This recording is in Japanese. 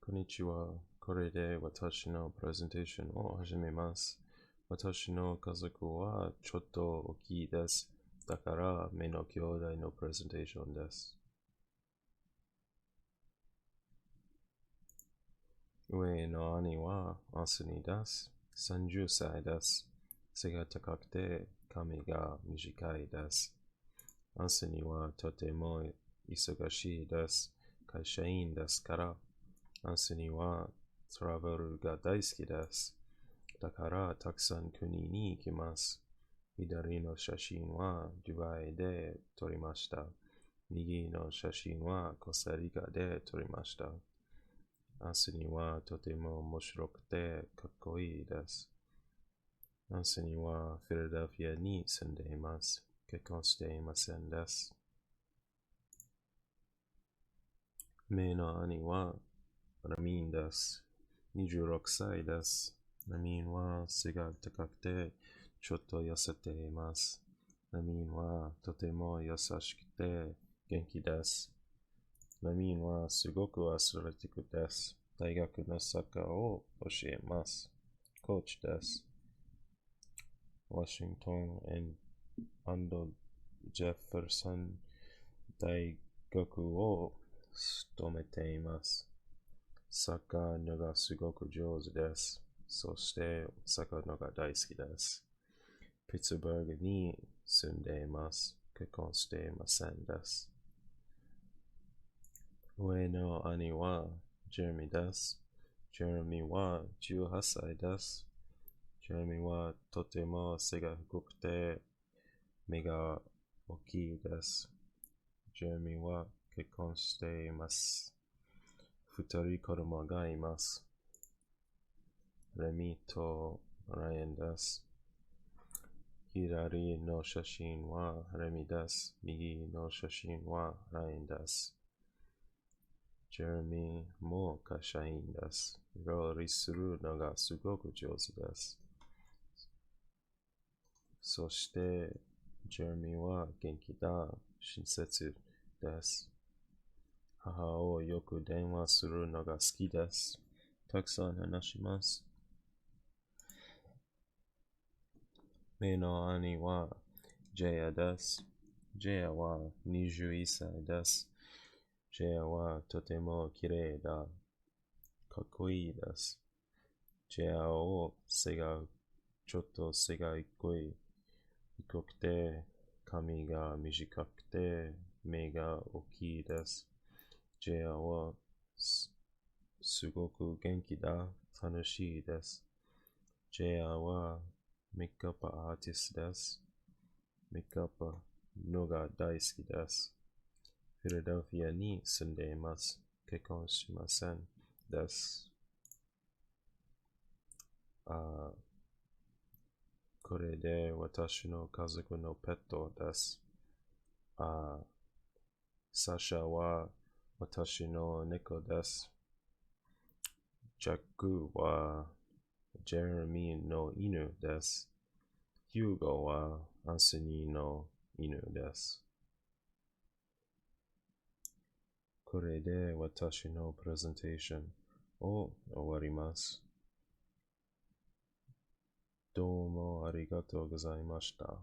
こんにちは。これで私のプレゼンテーションを始めます。私の家族はちょっと大きいです。だから目の兄弟のプレゼンテーションです。上の兄はアンソニーです。30歳です。背が高くて髪が短いです。アンソニーはとても忙しいです。会社員ですから。アンソニーはトラベルが大好きです。だからたくさん国に行きます。左の写真はドバイで撮りました。右の写真はコスタリカで撮りました。アンソニーはとても面白くてかっこいいです。アンソニーはフィラデルフィアに住んでいます。結婚していませんです。目の兄はラミンです。26歳です。ラミンは背が高くてちょっと痩せています。ラミンはとても優しくて元気です。ラミンはすごくアスレティックです。大学のサッカーを教えます。コーチです。ワシントンジェフェルソン大学を務めています。サッカーのがすごく上手です。そしてサッカーのが大好きです。ピッツバーグに住んでいます。結婚していませんです。上の兄はジェレミーです。ジェレミーは18歳です。ジェレミーはとても背が低くて目が大きいです。ジェレミーは結婚しています。二人子供がいます。レミとライアンです。左の写真はレミです。右の写真はライアンです。ジェレミーも会社員です。料理するのがすごく上手です。そして、ジェレミーは元気だ、親切です。母をよく電話するのが好きです。たくさん話します。目の兄はジェアです。ジェアは21歳です。ジェアはとても綺麗だ。かっこいいです。ジェアをちょっと背が低くて、髪が短くて、目が大きいです。ジェアはすごく元気だ。楽しいです。ジェアはメイクアップアーティストです。メイクアップのが大好きです。フィラデルフィアに住んでいます。結婚しませんです。これで私の家族のペットです。サシャは私の猫です。ジャックはジェレミーの犬です。ヒューゴはアンソニーの犬です。これで私のプレゼンテーションを終わります。どうもありがとうございました。